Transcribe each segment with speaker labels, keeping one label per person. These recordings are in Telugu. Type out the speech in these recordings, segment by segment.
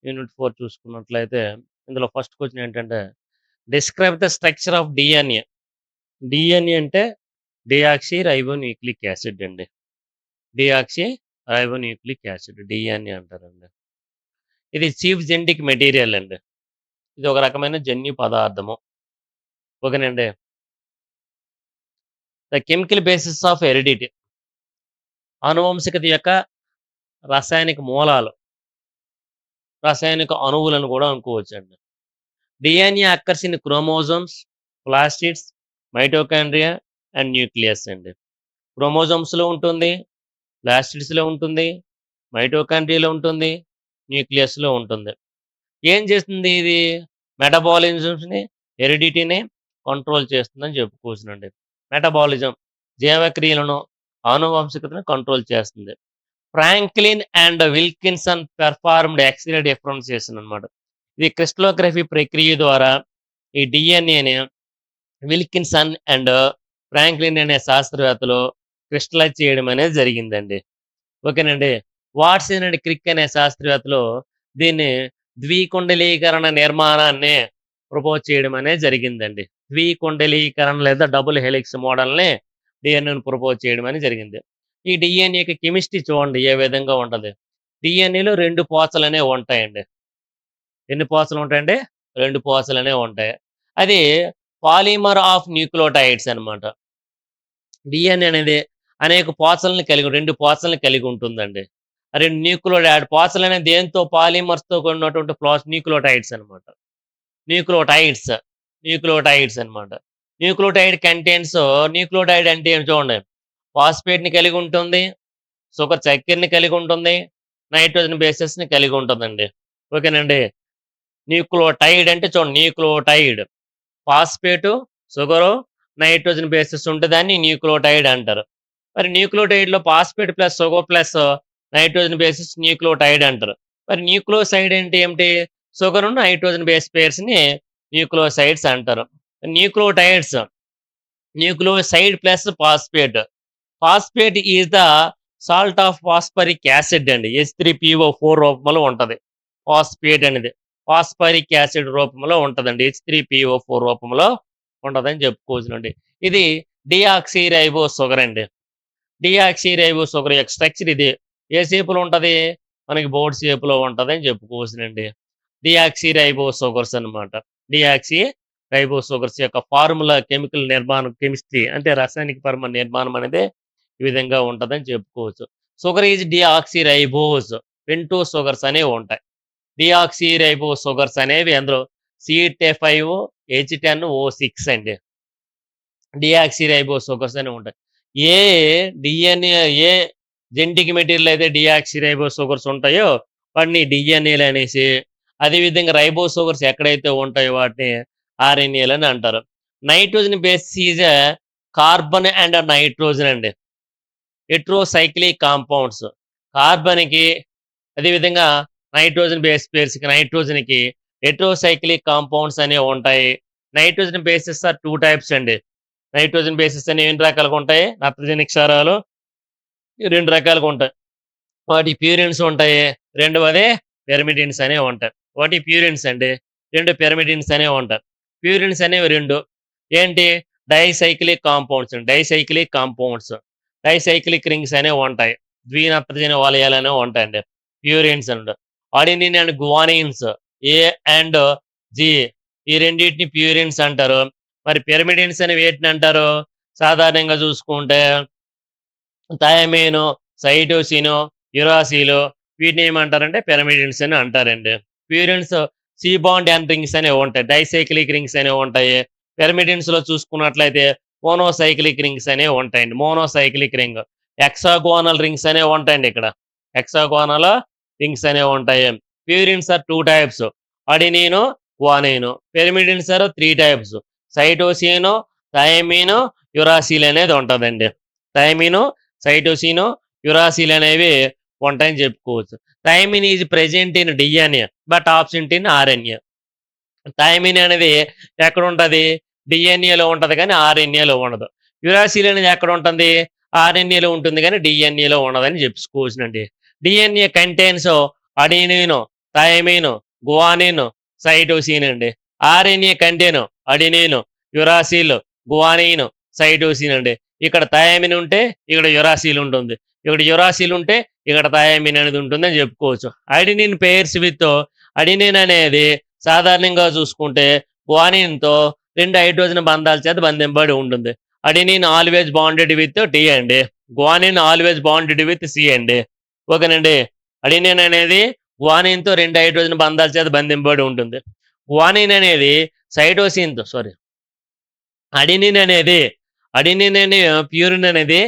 Speaker 1: యూనిట్ 4 చూసుకున్నట్లయితే ఇందులో ఫస్ట్ క్వెషన్ ఏంటంటే, describe the structure of DNA. DNA అంటే డియాక్సీ రైబోన్యూక్లిక్ యాసిడ్ అండి. డియాక్సీ రైబోన్యూక్లిక్ యాసిడ్ డిఎన్ఏ అంటారండి. ఇది చీఫ్ జెనెటిక్ మెటీరియల్ అండి. ఇది ఒక రకమైన జన్యు పదార్థము. ఓకేనండి. The chemical basis of heredity. ఆనువంశికత యొక్క రసాయనిక మూలాలు, రసాయనిక అణువులను కూడా అనుకోవచ్చండి. DNA occurs in chromosomes, plastids, mitochondria and nucleus అండి. క్రోమోజోమ్స్లో ఉంటుంది, ప్లాస్టిడ్స్లో ఉంటుంది, మైటోకాండ్రియాలో ఉంటుంది, న్యూక్లియస్లో ఉంటుంది. ఏం చేస్తుంది ఇది? మెటబాలిజమ్స్ని, హెరిడిటీని కంట్రోల్ చేస్తుందని చెప్పుకోవచ్చునండి. మెటబాలిజం జీవక్రియలను, ఆనువంశికతను కంట్రోల్ చేస్తుంది. Franklin and Wilkinson performed x ray differentiation అనమాట. ఇది క్రిస్టలోగ్రఫీ ప్రక్రియ ద్వారా ఈ డిఎన్ఏని విల్కిన్సన్ అండ్ ఫ్రాంక్లిన్ అనే శాస్త్రవేత్తలు క్రిస్టలైజ్ చేయడం అనేది జరిగిందండి. ఓకేనండి. వాట్సన్ అండ్ క్రిక్ అనే శాస్త్రవేత్తలు దీన్ని ద్వికుండలీకరణ నిర్మాణాన్ని ప్రపోజ్ చేయడం అనేది జరిగిందండి. ద్వికుండలీకరణ లేదా డబుల్ హెలిక్స్ మోడల్ని డిఎన్ఏను ప్రపోజ్ చేయడం అనేది జరిగింది. ఈ డిఎన్ఏకి కెమిస్ట్రీ చూడండి ఏ విధంగా ఉంటది. డిఎన్ఏలో 2 పోచలనేవి ఉంటాయండి. ఎన్ని పోచలు ఉంటాయండి? 2 పోచలనేవి ఉంటాయి. అది పాలిమర్ ఆఫ్ న్యూక్లియోటైడ్స్ అనమాట. డిఎన్ఏ అనేది అనేక పోచలను కలిగి 2 పోచలను కలిగి ఉంటుందండి. ఆ 2 న్యూక్లియోటైడ్ పోచలు అనేది దేంతో పాలిమర్స్‌తో కూడినటువంటి న్యూక్లియోటైడ్స్ అనమాట. న్యూక్లియోటైడ్స్, న్యూక్లియోటైడ్స్ అనమాట. న్యూక్లియోటైడ్ కంటెంట్స్ న్యూక్లియోటైడ్ అంటే ఏంటి చూడండి. ఫాస్ఫేట్‌ని కలిగి ఉంటుంది, షుగర్ చక్కెరని కలిగి ఉంటుంది, నైట్రోజన్ బేసెస్‌ని కలిగి ఉంటుందండి. ఓకేనండి. న్యూక్లియోటైడ్ అంటే చూడండి nucleotide. Phosphate, sugar, nitrogen bases ఉంటే దాన్ని న్యూక్లియోటైడ్ అంటారు. మరి న్యూక్లియోటైడ్‌లో phosphate plus sugar plus nitrogen bases nucleotide అంటారు. మరి న్యూక్లియోసైడ్ అంటే ఏమిటి? షుగర్, నైట్రోజన్ బేస్ పేర్స్‌ని న్యూక్లియోసైడ్స్ అంటారు. Nucleotides, nucleoside plus phosphate. Phosphate is the salt of phosphoric acid అండి. H3PO4 రూపంలో ఉంటది. ఫాస్ఫేట్ అనేది ఫాస్ఫరిక్ యాసిడ్ రూపంలో ఉంటదండి. H3PO4 రూపంలో ఉంటదని చెప్పుకోవచ్చునండి. ఇది డియాక్సీ రైబో షుగర్ అండి. డియాక్సీ రైబో షుగర్ యొక్క స్ట్రక్చర్ ఇది. ఏ షేపులో ఉంటది? మనకి బోర్డ్ షేప్‌లో ఉంటదని చెప్పుకోవచ్చునండి. డియాక్సీ రైబో షుగర్స్ అన్నమాట. డియాక్సీ రైబో షుగర్స్ యొక్క ఫార్ములా కెమికల్ నిర్మాణం కెమిస్ట్రీ అంటే రసాయనిక పరమ నిర్మాణం అనేది ఈ విధంగా ఉంటదని చెప్పుకోవచ్చు. Sugar is deoxy ribose. Pentose sugars అనేవి ఉంటాయి. డియాక్సీ రైబోస్ షుగర్స్ అనేవి అందులో C8H10O6 అండి. డియాక్సీ రైబోస్ షుగర్స్ అనేవి ఉంటాయి. ఏ డిఎన్ఏ ఏ జెనెటిక్ మెటీరియల్ అయితే డియాక్సీ రైబోస్ షుగర్స్ ఉంటాయో వాటిని డిఎన్ఏలు అనేసి, అదేవిధంగా రైబోస్ షుగర్స్ ఎక్కడైతే ఉంటాయో వాటిని ఆర్ఎన్ఏలు అని అంటారు. Nitrogen base is carbon and nitrogen అండి. Heterocyclic compounds. కార్బన్‌కి అదేవిధంగా నైట్రోజన్ బేస్ పేర్స్‌కి నైట్రోజన్‌కి హెట్రోసైక్లిక్ కాంపౌండ్స్ అనేవి ఉంటాయి. నైట్రోజన్ బేసెస్ ఆర్ 2 టైప్స్ అండి. నైట్రోజన్ బేసెస్ అనేవి ఎన్ని రకాలుగా ఉంటాయి? నత్రజని క్షారాలు 2 రకాలుగా ఉంటాయి. వాటి ప్యూరిన్స్ ఉంటాయి. రెండవది పిరిమిడిన్స్ అనేవి ఉంటాయి. వాటి ప్యూరిన్స్ అండి. 2 పిరిమిడిన్స్ అనేవి ఉంటాయి. ప్యూరిన్స్ అనేవి 2 ఏంటి? Dicyclic compounds. Dicyclic compounds. Dicyclic rings అనేవి ఉంటాయి. ద్వినత్రజని వలయాలు అనేవి ఉంటాయండి. Purines and adenine and guanines A and G ఈ రెండింటిని ప్యూరిన్స్ అంటారు. మరి పిరిమిడిన్స్ అనేవి వేటిని అంటారు? సాధారణంగా చూసుకుంటే థయామిన్, సైటోసిన్, యురాసిల్ వీటిని ఏమంటారంటే పిరిమిడిన్స్ అని అంటారండి. Purines C bond and rings అనేవి ఉంటాయి. డైసైక్లిక్ రింగ్స్ అనేవి ఉంటాయి. పిరిమిడిన్స్ లో చూసుకున్నట్లయితే మోనోసైక్లిక్ రింగ్స్ అనేవి ఉంటాయండి. మోనోసైక్లిక్ రింగ్, హెక్సాగోనల్ రింగ్స్ అనేవి ఉంటాయండి. ఇక్కడ హెక్సాగోనల్ రింగ్స్ అనేవి ఉంటాయి. Purines are 2 types. Adenine, guanine. Pyrimidines are 3 types. Cytosine, thymine, uracil అనేది ఉంటుందండి. థయామిన్, సైటోసిన్, యురాసిల్ అనేవి ఉంటాయని చెప్పుకోవచ్చు. Thymine is present in DNA but absent in RNA. Thymine అనేది ఎక్కడ ఉంటది? డిఎన్ఏలో ఉంటది కానీ ఆర్ఎన్ఏలో ఉండదు. యురాసిల్ అనేది ఎక్కడ ఉంటుంది? ఆర్ఎన్ఏలో ఉంటుంది కానీ డిఎన్ఏలో ఉండదని చెప్పుకోవచ్చునండి. DNA contains adenine, thymine, guanine, cytosine అండి. RNA contain adenine, uracil, guanine, cytosine అండి. ఇక్కడ థైమిన్ ఉంటే ఇక్కడ యురాసిల్ ఉంటుంది, ఇక్కడ యురాసిల్ ఉంటే ఇక్కడ థైమిన్ అనేది ఉంటుందని చెప్పుకోవచ్చు. అడినిన్ పేర్స్ విత్ అడినిన్ అనేది సాధారణంగా చూసుకుంటే గువానిన్తో 2 హైడ్రోజన్ బంధాల చేత బంధింపబడి ఉంటుంది. Adenine always bonded with T అండి, guanine always bonded with C అండి. ఓకేనండి. అడినిన్ అనేది గువానిన్తో 2 హైడ్రోజన్ బంధాల చేత బంధింపబడి ఉంటుంది. గువానిన్ అనేది సైటోసిన్తో అడినిన్ అనేది ప్యూరిన్ అనేది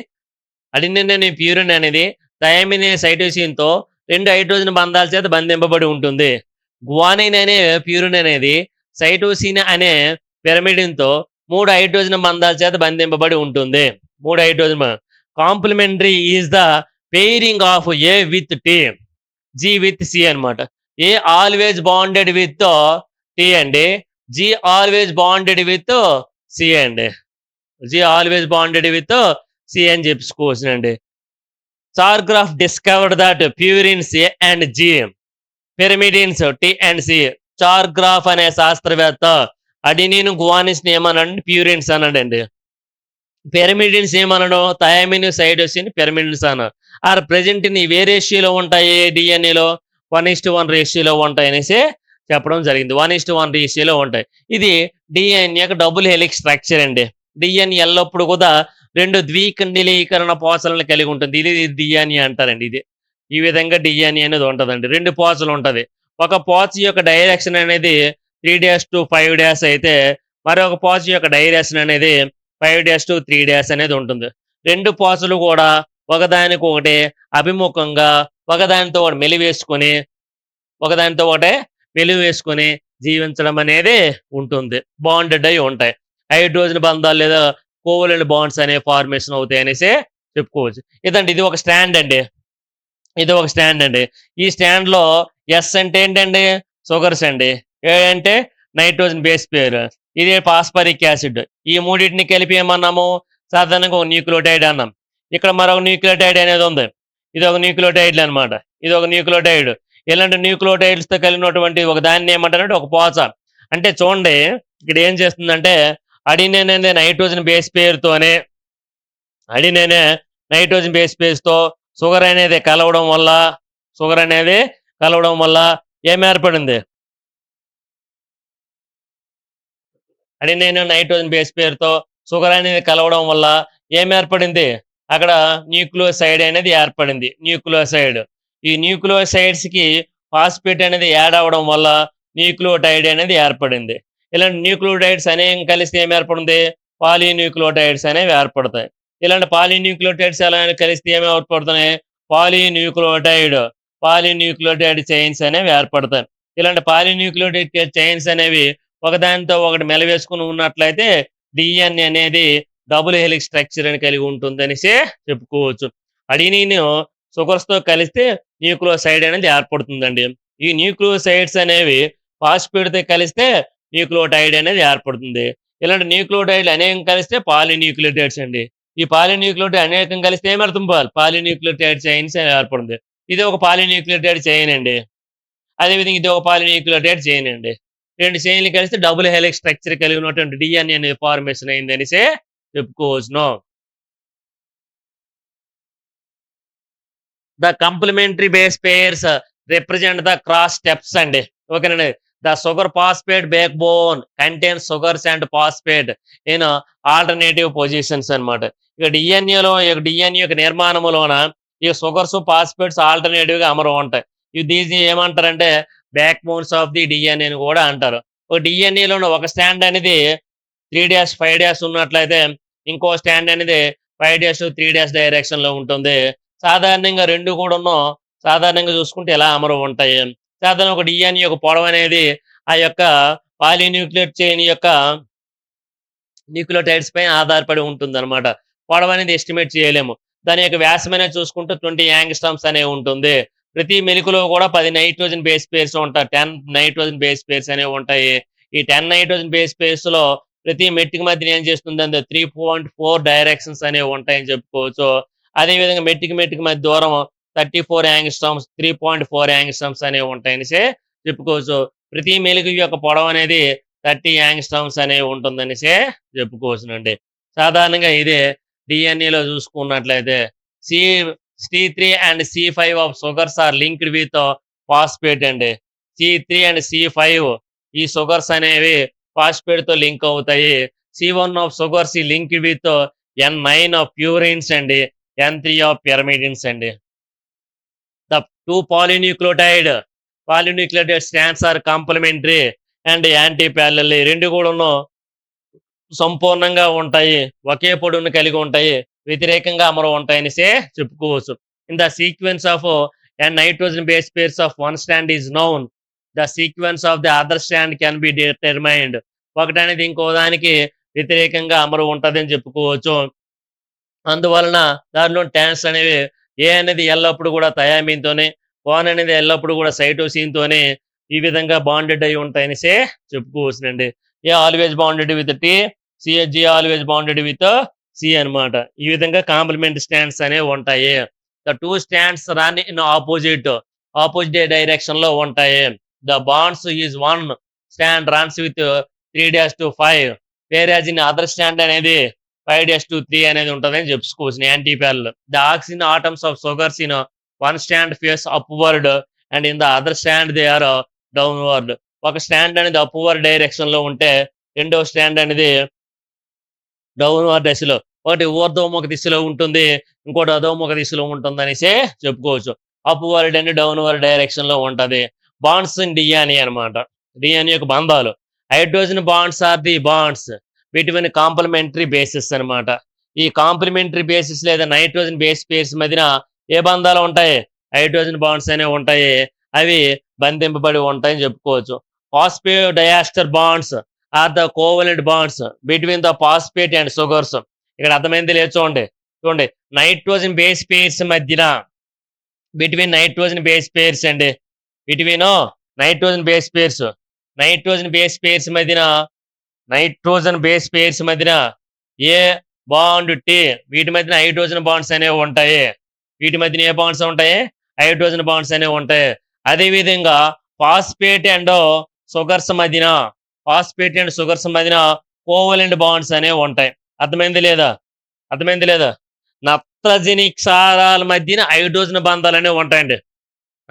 Speaker 1: థైమిన్ సైటోసిన్తో 2 హైడ్రోజన్ బంధాల చేత బంధింపబడి ఉంటుంది. గువానిన్ అనే ప్యూరిన్ అనేది సైటోసిన్ అనే పిరమిడిన్తో 3 హైడ్రోజన్ బంధాల చేత బంధింపబడి ఉంటుంది. 3 hydrogen. Complementary is the pairing of A with T, G with C అనమాట. A always bonded with T అండి, G always bonded with C అండి. G always bonded with C అని చెప్పుకోవచ్చునండి. Chargaff discovered that purines A and G, pyrimidines T and C. Chargaff అనే శాస్త్రవేత్త అడినిన్ గువానిన్స్ ఏమన్నాడు, ప్యూరిన్స్ అన్నాడండి. పిరమిడిన్స్ ఏమన్నాడు, థైమిన్ సైటోసిన్ పిరమిడిన్స్ అన్నారు. ఆర్ ప్రెజెంట్ ఇన్ ఇవే రేషియోలో ఉంటాయి, డిఎన్ఏలో 1:1 రేషియోలో ఉంటాయి అనేసి చెప్పడం జరిగింది. 1:1 రేషియోలో ఉంటాయి. ఇది డిఎన్ఏ డబుల్ హెలిక్స్ స్ట్రక్చర్ అండి. డిఎన్ఏ ఎల్లప్పుడు కూడా 2 ద్వికండిలీకరణ పోచలను కలిగి ఉంటుంది. ఇది డిఎన్ఏ అంటారండి. ఇది ఈ విధంగా డిఎన్ఏ అనేది ఉంటుందండి. 2 పోచలు ఉంటది. ఒక పోచ యొక్క డైరెక్షన్ అనేది 3' to 5' అయితే మరొక పోచ యొక్క డైరెక్షన్ అనేది 5' to 3' అనేది ఉంటుంది. 2 పోచలు కూడా ఒకదానికి ఒకటి అభిముఖంగా ఒకదానితో ఒకటే మెలివేసుకొని జీవించడం అనేది ఉంటుంది. బాండెడ్ అయి ఉంటాయి. హైడ్రోజన్ బంధాలు లేదా కోవలెంట్ బాండ్స్ అనే ఫార్మేషన్ అవుతాయి అనేసి చెప్పుకోవచ్చు. ఇది ఒక స్టాండ్ అండి. ఈ స్టాండ్ లో ఎస్ అంటే ఏంటండి, షుగర్స్ అండి. ఏ అంటే నైట్రోజన్ బేస్ పేర్, ఇది ఫాస్ఫరిక్ యాసిడ్. ఈ మూడింటిని కలిపి ఏమన్నాము, సాధారణంగా ఒక న్యూక్లియోటైడ్ అన్నాం. ఇక్కడ మరొక న్యూక్లియోటైడ్ అనేది ఉంది. ఇది ఒక న్యూక్లియోటైడ్ అనమాట. ఇది ఒక న్యూక్లియోటైడ్. ఇలాంటి న్యూక్లియోటైడ్స్ తో కలిగినటువంటి ఒక దాన్ని ఏమంటారంటే ఒక పోచ. అంటే చూడండి, ఇక్కడ ఏం చేస్తుందంటే అడినిన్ అనేది నైట్రోజన్ బేస్ పేరుతోనే నైట్రోజన్ బేస్ పేరుతో షుగర్ అనేది కలవడం వల్ల ఏం ఏర్పడింది, అడినిన్ నైట్రోజన్ బేస్ పేరుతో షుగర్ అనేది కలవడం వల్ల ఏం ఏర్పడింది, అక్కడ న్యూక్లియోసైడ్ అనేది ఏర్పడింది. ఈ న్యూక్లియోసైడ్స్ కి ఫాస్ఫేట్ అనేది యాడ్ అవ్వడం వల్ల న్యూక్లియోటైడ్ అనేది ఏర్పడింది. ఇలాంటి న్యూక్లియోటైడ్స్ అనేవి కలిస్తే ఏం ఏర్పడింది, పాలీన్యూక్లియోటైడ్స్ అనేవి ఏర్పడతాయి. ఇలాంటి పాలీన్యూక్లియోటైడ్స్ ఎలా కలిస్తే ఏమి ఏర్పడుతున్నాయి, పాలీన్యూక్లియోటైడ్ చైన్స్ అనేవి ఏర్పడతాయి. ఇలాంటి పాలీన్యూక్లియోటైడ్ చైన్స్ అనేవి ఒకదానితో ఒకటి మెలవేసుకుని ఉన్నట్లయితే డిఎన్ఏ అనేది డబుల్ హెలిక్స్ స్ట్రక్చర్ అని కలిగి ఉంటుందనేసి చెప్పుకోవచ్చు. అడినిన్ షుగర్స్ తో కలిస్తే న్యూక్లియోసైడ్ అనేది ఏర్పడుతుందండి. ఈ న్యూక్లియోసైడ్స్ అనేవి ఫాస్ఫేట్ తో కలిస్తే న్యూక్లియోటైడ్ అనేది ఏర్పడుతుంది. ఇలాంటి న్యూక్లియోటైడ్లు అనేకం కలిస్తే పాలీన్యూక్లియోటైడ్స్ అండి. ఈ పాలీన్యూక్లియోటైడ్ అనేకం కలిస్తే ఏమర్థం, పాలీన్యూక్లియోటైడ్ చైన్స్ ఏర్పడుతుంది. ఇది ఒక పాలీన్యూక్లియోటైడ్ చైన్ అండి. అదేవిధంగా ఇది ఒక పాలీన్యూక్లియోటైడ్ చైన్ అండి. 2 చైన్లు కలిస్తే డబుల్ హెలిక్స్ స్ట్రక్చర్ కలిగినటువంటి డిఎన్ఏ అనే ఫార్మేషన్ అయింది అనేసి చెప్పుకోవచ్చును. The complementary base pairs represent the cross steps అండి. ఓకేనండి. The sugar phosphate backbone contains sugars and phosphate in alternative positions అనమాట. ఇక డిఎన్ఏ యొక్క నిర్మాణంలోన ఈ షుగర్స్ ఫాస్ఫేట్స్ ఆల్టర్నేటివ్ గా అమరు ఉంటాయి. దీన్ని ఏమంటారంటే back bones of the DNA అని కూడా అంటారు. ఒక డిఎన్ఏలో ఒక స్టాండ్ అనేది 3' 5' ఉన్నట్లయితే ఇంకో స్టాండ్ అనేది 5' to 3' డైరెక్షన్ లో ఉంటుంది. సాధారణంగా రెండు కూడా సాధారణంగా చూసుకుంటే ఎలా అమరు ఉంటాయి. సాధారణ ఒక డిఎన్ఏ యొక్క పొడవు అనేది ఆ యొక్క పాలీన్యూక్లియేట్ చైన్ యొక్క న్యూక్లియోటైడ్స్ పైన ఆధారపడి ఉంటుంది అనమాట. పొడవు అనేది ఎస్టిమేట్ చేయలేము. దాని యొక్క వ్యాసం అనేది చూసుకుంటే 20 యాంగ్స్ట్రామ్స్ అనేవి ఉంటుంది. ప్రతి మెలికలో కూడా 10 నైట్రోజన్ బేస్ పేర్స్ ఉంటాయి. 10 నైట్రోజన్ బేస్ పేర్స్ అనేవి ఉంటాయి. ఈ 10 నైట్రోజన్ బేస్ పేర్స్ లో ప్రతి మెట్టికి మధ్య ఏం చేస్తుంది అంటే 3.4 డైరెక్షన్స్ అనేవి ఉంటాయని చెప్పుకోవచ్చు. అదే విధంగా మెట్టికి మధ్య దూరం 34 యాంగ్స్ట్రామ్స్ 3.4 యాంగ్స్ట్రామ్స్ అనేవి ఉంటాయనిసే చెప్పుకోవచ్చు. ప్రతి మెలుగు యొక్క పొడవు అనేది 30 యాంగ్స్ట్రామ్స్ అనేవి ఉంటుందనిసే చెప్పుకోవచ్చునండి. సాధారణంగా ఇదే డిఎన్ఏలో చూసుకున్నట్లయితే C C3 and C5 of sugars are linked with phosphate అండి. C3 అండ్ C5 ఈ సుగర్స్ అనేవి ఫాస్ఫేట్ తో లింక్ అవుతాయి. C1 of sugars is linked with N9 of purines అండి. N3 ఆఫ్ పిరమిడిన్స్ అండి. The two polynucleotide strands are complementary and antiparallel. రెండు కూడాను సంపూర్ణంగా ఉంటాయి, ఒకే పొడవును కలిగి ఉంటాయి, వ్యతిరేకంగా అమరు ఉంటాయనిసే చెప్పుకోవచ్చు. In the sequence of and nitrogen base pairs of one strand is known, the sequence of the other strand can be determined. ఒకటనేది ఇంకో దానికి వ్యతిరేకంగా అమరు ఉంటదని చెప్పుకోవచ్చు. అందువలన దానిలో ట్యాన్స్ అనేవి ఏ అనేది ఎల్లప్పుడు కూడా థయామిన్ తోనే, ఓన్ అనేది ఎల్లప్పుడు కూడా సైటోసిన్ తోనే ఈ విధంగా బాండెడ్ అయి ఉంటాయనిసే చెప్పుకోవచ్చునండి. A always bonded with T, సిహెచ్జి ఆల్వేజ్ బాండెడ్ విత్ సి అన్నమాట. ఈ విధంగా కాంప్లిమెంట్ స్టాండ్స్ అనేవి ఉంటాయి. The two strands run in opposite direction లో ఉంటాయి. The bonds is one strand runs with 3-5, whereas in other strand అనేది 5-3 అనేది ఉంటుందని చెప్పుకోవచ్చు antiparallel. The oxygen atoms of sugars in one strand face upward and in the other strand they are downward. ఒక స్టాండ్ అనేది అప్వర్డ్ డైరెక్షన్ లో ఉంటే రెండవ స్టాండ్ అనేది డౌన్వర్డ్ దిశలో, ఒకటి ఊర్ధ్వముఖ దిశలో ఉంటుంది, ఇంకోటి అధోముఖ దిశలో ఉంటుంది అనేసి చెప్పుకోవచ్చు. అప్వర్డ్ అండ్ డౌన్వర్డ్ డైరెక్షన్ లో ఉంటది. బాండ్స్ ఇన్ డిఎన్ఏ అనమాట. డిఎన్ఏ యొక్క బంధాలు. Hydrogen bonds are the bonds between complementary bases అనమాట. ఈ కాంప్లిమెంటరీ బేసిస్ లేదా నైట్రోజన్ బేస్ పేర్స్ మధ్యన ఏ బంధాలు ఉంటాయి? హైడ్రోజన్ బాండ్స్ అనేవి ఉంటాయి. అవి బంధింపబడి ఉంటాయని చెప్పుకోవచ్చు. Phosphate diester bonds are the covalent bonds between the phosphate and sugars. ఇక్కడ అర్థమైంది లేదు చూడండి. నైట్రోజన్ బేస్ పేర్స్ మధ్యన బిట్వీన్ నైట్రోజన్ బేస్ పేర్స్ అండి, బిట్వీన్ నైట్రోజన్ బేస్ పేర్స్ మధ్యన ఏ బాండ్ టీ, వీటి మధ్యన హైడ్రోజన్ బాండ్స్ అనేవి ఉంటాయి. వీటి మధ్యన ఏ బాండ్స్ ఉంటాయి? హైడ్రోజన్ బాండ్స్ అనేవి ఉంటాయి. అదే విధంగా ఫాస్ఫేట్ అండ్ సుగర్స్ మధ్యన కోవలెంట్ బాండ్స్ అనేవి ఉంటాయి. అర్థమైంది లేదా? నత్రజని క్షారాల మధ్యన హైడ్రోజన్ బంధాలు అనేవి ఉంటాయండి.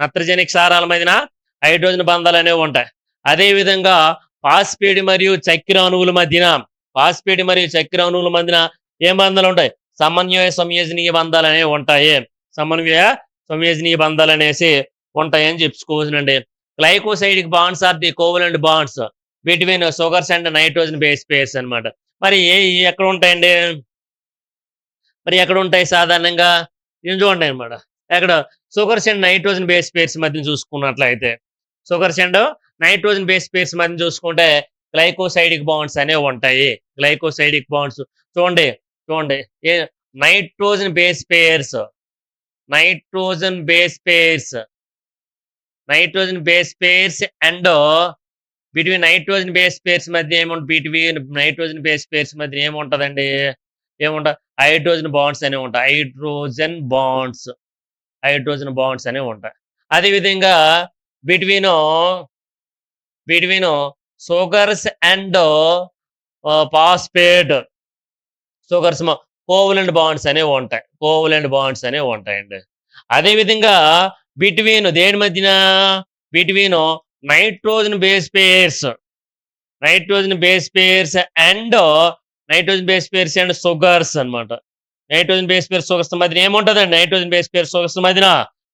Speaker 1: నత్రజని క్షారాల మధ్యన హైడ్రోజన్ బంధాలు అనేవి ఉంటాయి. అదే విధంగా ఫాస్ఫేట్ మరియు చక్కెర అణువుల మధ్యన ఏం బంధాలు ఉంటాయి? సంయోజనీయ బంధాలు అనేవి ఉంటాయి. సంయోజనీయ బంధాలు అనేసి ఉంటాయని చెప్పుకోవచ్చునండి. Glycosidic bonds are the covalent bonds between sugars and nitrogen base pairs అనమాట. మరి ఎక్కడ ఉంటాయండి? ఎక్కడ ఉంటాయి సాధారణంగా? ఇది చూడండి అనమాట. ఎక్కడ sugars and nitrogen base pairs మధ్య చూసుకున్నట్లయితే, చూసుకుంటే గ్లైకోసైడిక్ బాండ్స్ అనేవి ఉంటాయి. గ్లైకోసైడిక్ బాండ్స్ చూడండి. ఏ nitrogen base pairs and between nitrogen base pairs మధ్య ఏముంటదండి? హైడ్రోజన్ బాండ్స్ అనేవి ఉంటాయి. హైడ్రోజన్ బాండ్స్ అనేవి ఉంటాయి. అదేవిధంగా between sugars and phosphate covalent bonds అనేవి ఉంటాయండి. అదేవిధంగా బిట్వీన్ దేని మధ్యన? Between nitrogen base pairs and sugars అనమాట. నైట్రోజన్ బేస్ పేర్స్ సుగర్స్ మధ్యన ఏముంటదండి? నైట్రోజన్ బేస్ పేర్స్ సుగర్స్ మధ్యన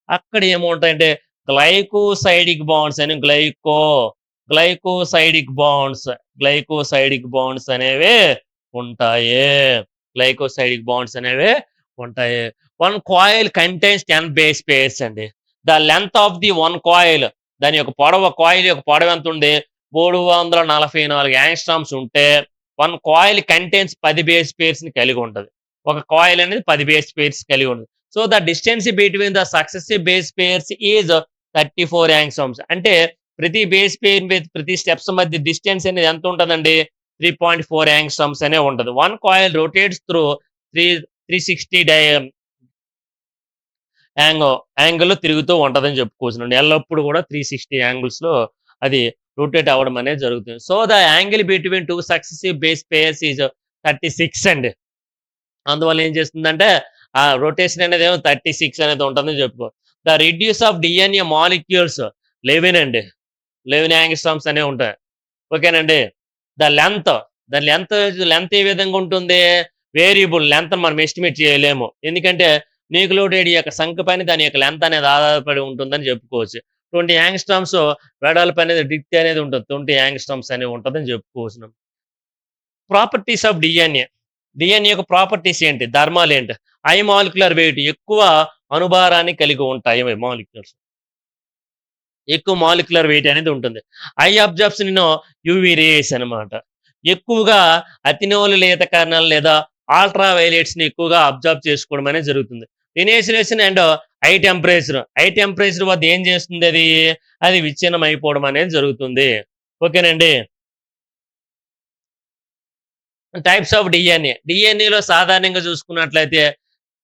Speaker 1: అక్కడ ఏముంటాయంటే గ్లైకోసైడిక్ బాండ్స్ అని గ్లైకోసైడిక్ బాండ్స్ అనేవి ఉంటాయి. One coil contains 10 base pairs అండి. The length of the one coil, దాని యొక్క కాయిల్ యొక్క పొడవు ఎంత ఉంది? 344 యాంగ్స్ట్రామ్స్ ఉంటే one coil contains 10 base pairs ని కలిగి ఉంటది. ఒక కాయిల్ అనేది 10 బేస్ పేర్స్ కలిగి ఉంటుంది. So the distance between the successive base pairs is 34 angstroms. అంటే ప్రతి బేస్ పేర్ ప్రతి స్టెప్స్ మధ్య డిస్టెన్స్ అనేది ఎంత ఉంటుందండి? 3.4 యాంగ్స్ట్రామ్స్ అనే ఉంటుంది. వన్ కాయిల్ రొటేట్స్ త్రూ 360 యాంగిల్లో తిరుగుతూ ఉంటదని చెప్పుకోవచ్చునండి. ఎల్లప్పుడు కూడా 360 యాంగిల్స్‌లో అది రొటేట్ అవ్వడం అనేది జరుగుతుంది. So, the angle between 2 successive base pairs is 36 అండి. అందువల్ల ఏం చేస్తుందంటే, ఆ రొటేషన్ అనేదేమో 36 అనేది ఉంటుందని చెప్పుకో. The radius of DNA molecules 11 అండి. 11 యాంగిస్ట్రామ్స్ అనేవి ఉంటాయి. ఓకేనండి. ద లెంత్, లెంత్ ఏ విధంగా ఉంటుంది? వేరియబుల్ లెంత్ మనం ఎస్టిమేట్ చేయలేము. ఎందుకంటే న్యూక్లియోటైడ్ యొక్క సంఖ్య పైన దాని యొక్క లెంత్ అనేది ఆధారపడి ఉంటుందని చెప్పుకోవచ్చు. 20 యాంగ్స్ట్రామ్స్ వెడల్పు అనేది డిప్త్ అనేది ఉంటుంది. 20 యాంగ్స్ట్రామ్స్ అనేవి ఉంటుందని చెప్పుకోవచ్చు. Properties of DNA. డిఎన్ఏ యొక్క ప్రాపర్టీస్ ఏంటి? ధర్మాలు ఏంటి? హై మాలిక్యులర్ వెయిట్, ఎక్కువ అణుభారాన్ని కలిగి ఉంటాయి మాలిక్యూల్స్. ఎక్కువ మాలిక్యులర్ వెయిట్ అనేది ఉంటుంది. High absorption in UV rays అనమాట. ఎక్కువగా అతినీలలేత కిరణాలు లేదా అల్ట్రా వైలెట్స్ ని ఎక్కువగా అబ్జర్వ్ చేసుకోవడం అనేది జరుగుతుంది. Initiation and high temperature. High temperature వద్ద ఏం చేస్తుంది అది విచ్ఛిన్నం అయిపోవడం అనేది జరుగుతుంది. ఓకేనండి. Types of DNA. డిఎన్ఏలో సాధారణంగా చూసుకున్నట్లయితే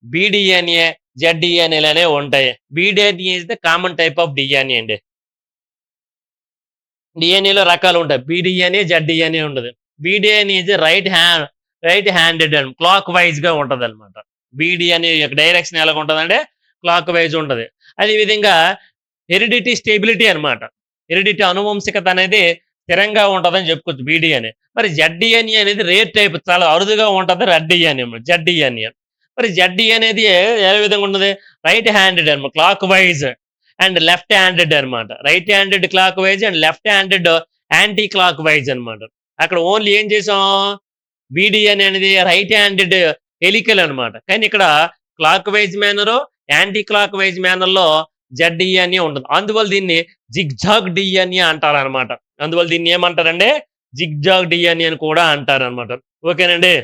Speaker 1: బిడిఎన్ఏ, జెడ్డిఎన్ఏలు అనేవి ఉంటాయి. B DNA is the common type of DNA అండి. డిఎన్ఏలో రకాలు ఉంటాయి. బిడిఎన్ఏ, జెడ్డిఎన్ఏ ఉండదు. B DNA is right handed and clockwise గా ఉంటది అనమాట. బిడిఎన్ఏ యొక్క డైరెక్షన్ ఎలా ఉంటుందంటే క్లాక్ వైజ్ ఉంటది. అదేవిధంగా హెరిడిటీ స్టెబిలిటీ అనమాట. హెరిడిటీ అనువంశికత అనేది స్థిరంగా ఉంటుందని చెప్పుకోవచ్చు బిడిఎన్ఏ. మరి జెడ్డిఎన్ఏ అనేది రేర్ టైప్, చాలా అరుదుగా ఉంటుంది రెడ్డిఎన్ఏ, జెడ్డిఎన్ఏ. మరి జెడ్డిఎన్ఏ అనేది ఏ విధంగా ఉన్నది? రైట్ హ్యాండెడ్ అనమాట, clockwise and left handed అనమాట. Right handed clockwise and left handed anti clockwise అనమాట. అక్కడ ఓన్లీ ఏం చేసాం, బిడిఎన్ఏ అనేది రైట్ హ్యాండెడ్ హెలికల్ అనమాట. కానీ ఇక్కడ clock wise manner, anti clock wise manner లో జెడ్డిఎన్ఏ ఉంటుంది. అందువల్ల దీన్ని జిగ్జాగ్ డిఎన్ఏ అంటారు అనమాట. అందువల్ల దీన్ని ఏమంటారంటే జిగ్జాగ్ డిఎన్ఏ అని కూడా అంటారు అనమాట. ఓకేనండి.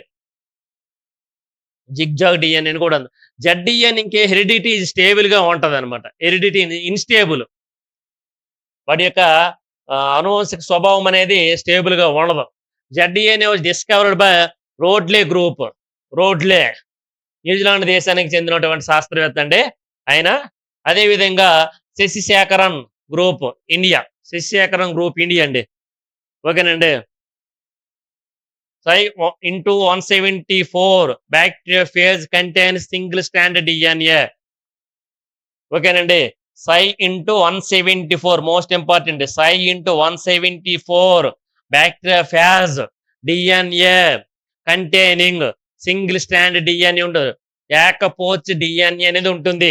Speaker 1: జిగ్జాగ్ డిఎన్ఏ అని కూడా జెడ్డిఎన్ ఇంకే హెరిడిటీ స్టేబుల్ గా ఉంటది అనమాట. హెరిడిటీ ఇన్స్టేబుల్, వాడి యొక్క అనువంశిక స్వభావం అనేది స్టేబుల్ గా ఉండదు. జెడ్డిఎన్ఏ వాజ్ డిస్కవర్డ్ బై రోడ్లే న్యూజిలాండ్ దేశానికి చెందినటువంటి శాస్త్రవేత్త అండి ఆయన. అదేవిధంగా శశిశేఖరన్ గ్రూప్ ఇండియా అండి. ఓకేనండి. into 174 bacteriophages contains single strand DNA. ఓకేనండి. into 174 most important. into 174 bacteriophage DNA containing single strand DNA ఉంటుంది. ఏకపోచ్ డిఎన్ఏ అనేది ఉంటుంది.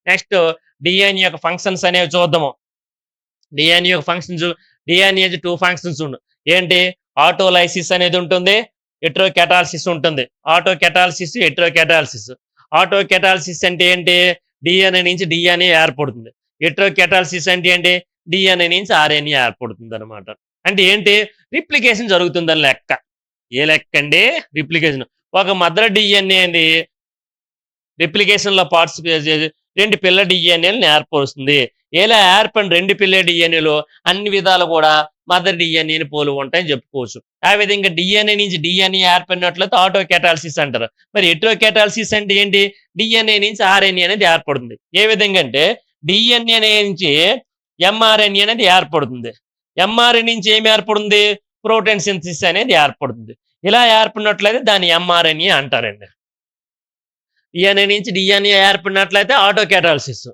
Speaker 1: నెక్స్ట్ డిఎన్ఏ యొక్క ఫంక్షన్స్ అనేవి చూద్దాము. డిఎన్ఏ యొక్క ఫంక్షన్స్, డిఎన్ఏ 2 ఫంక్షన్స్ ఉన్నాయి. ఏంటి? ఆటోలైసిస్ అనేది ఉంటుంది, హెటెరోకెటాలసిస్ ఉంటుంది. ఆటోకెటాలసిస్ అంటే ఏంటి? డిఎన్ఏ నుంచి డిఎన్ఏ ఏర్పడుతుంది. హెటెరోకెటాలసిస్ అంటే ఏంటి? డిఎన్ఏ నుంచి ఆర్ఎన్ఏ ఏర్పడుతుంది అనమాట. అంటే ఏంటి? రిప్లికేషన్ జరుగుతుందని లెక్క. ఏ లెక్క అండి? రిప్లికేషన్. ఒక మదర్ డిఎన్ఏ అండి రిప్లికేషన్ లో పార్టిసిపేట్ చేసి 2 పిల్ల డిఎన్ఏలను ఏర్పరుస్తుంది. ఇలా ఏర్పడిన 2 పిల్ల డిఎన్ఏలు అన్ని విధాలు కూడా మదర్ డిఎన్ఏని పోలి ఉంటాయని చెప్పుకోవచ్చు. ఆ విధంగా డిఎన్ఏ నుంచి డిఎన్ఏ ఏర్పడినట్లయితే ఆటోకెటాలసిస్ అంటారు. మరి హెటెరోకెటాలసిస్ అంటే ఏంటి? డిఎన్ఏ నుంచి ఆర్ఎన్ఏ అనేది ఏర్పడుతుంది. ఏ విధంగా అంటే డిఎన్ఏ నుంచి ఎంఆర్ఎన్ఏ అనేది ఏర్పడుతుంది. ఎంఆర్ఎన్ఏ నుంచి ఏమి ఏర్పడుతుంది? ప్రోటీన్ సింథసిస్ అనేది ఏర్పడుతుంది. ఇలా ఏర్పడినట్లయితే దాన్ని ఎంఆర్ఎన్ఏ అంటారండి. డిఎన్ఏ నుంచి డిఎన్ఏ ఏర్పడినట్లయితే ఆటోకెటాలసిస్.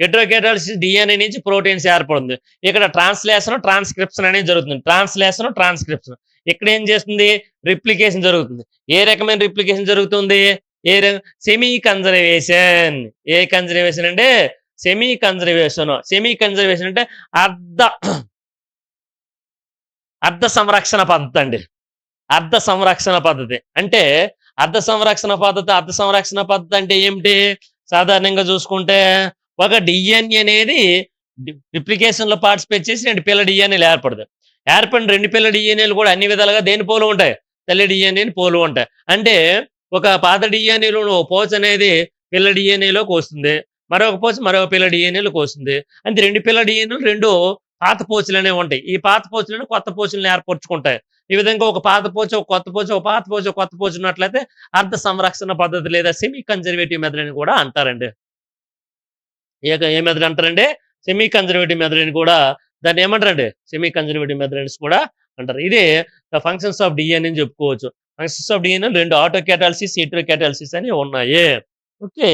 Speaker 1: హెటెరోకెటాలసిస్ డిఎన్ఏ నుంచి ప్రోటీన్స్ ఏర్పడుతుంది. ఇక్కడ ట్రాన్స్క్రిప్షన్ అనేది జరుగుతుంది. ట్రాన్స్క్రిప్షన్ ఇక్కడ ఏం చేస్తుంది? రిప్లికేషన్ జరుగుతుంది. ఏ రకమైన రిప్లికేషన్ జరుగుతుంది? Semi conservation. ఏ కన్జర్వేషన్ అంటే సెమీ కన్జర్వేషన్ అంటే అర్ధ సంరక్షణ పద్ధతి అండి. అర్ధ సంరక్షణ పద్ధతి అంటే ఏమిటి? సాధారణంగా చూసుకుంటే ఒక డిఎన్ఏ అనేది రిప్లికేషన్ లో పార్టిసిపేట్ చేసి 2 పిల్ల డిఎన్ఏలు ఏర్పడతాయి. ఏర్పడిన 2 పిల్ల డిఎన్ఏలు కూడా అన్ని విధాలుగా దేని పోలు ఉంటాయి? తల్లి డిఎన్ఏని పోలు ఉంటాయి. అంటే ఒక పాత డిఎన్ఏలో పోచ్ అనేది పిల్ల డిఎన్ఏలోకి వస్తుంది, మరొక పోచ్ మరొక పిల్ల డిఎన్ఏలోకి వస్తుంది. అంటే 2 పిల్ల డిఎన్ఏలు 2 పాత పోచులు అనేవి ఉంటాయి. ఈ పాత పోచులను కొత్త పోచులను ఏర్పరచుకుంటాయి. ఈ విధంగా ఒక పాత పోచ, ఒక కొత్త పోచ, ఒక పాత పోచ, ఒక కొత్త పోచ ఉన్నట్లయితే అర్థ సంరక్షణ పద్ధతి లేదా సెమీ కన్జర్వేటివ్ మెథడ్ అని కూడా అంటారండి. ఏ మెథడ్ అంటారండి? సెమీ కన్జర్వేటివ్ మెథడ్ అని కూడా దాన్ని ఏమంటారండి? సెమీ కన్జర్వేటివ్ మెథడ్ అనేసి కూడా అంటారు. ఇదే ద ఫంక్షన్స్ ఆఫ్ డిఎన్ఏ అని చెప్పుకోవచ్చు. Functions of DNA 2 autocatalysis, heterocatalysis అని ఉన్నాయి. ఓకే.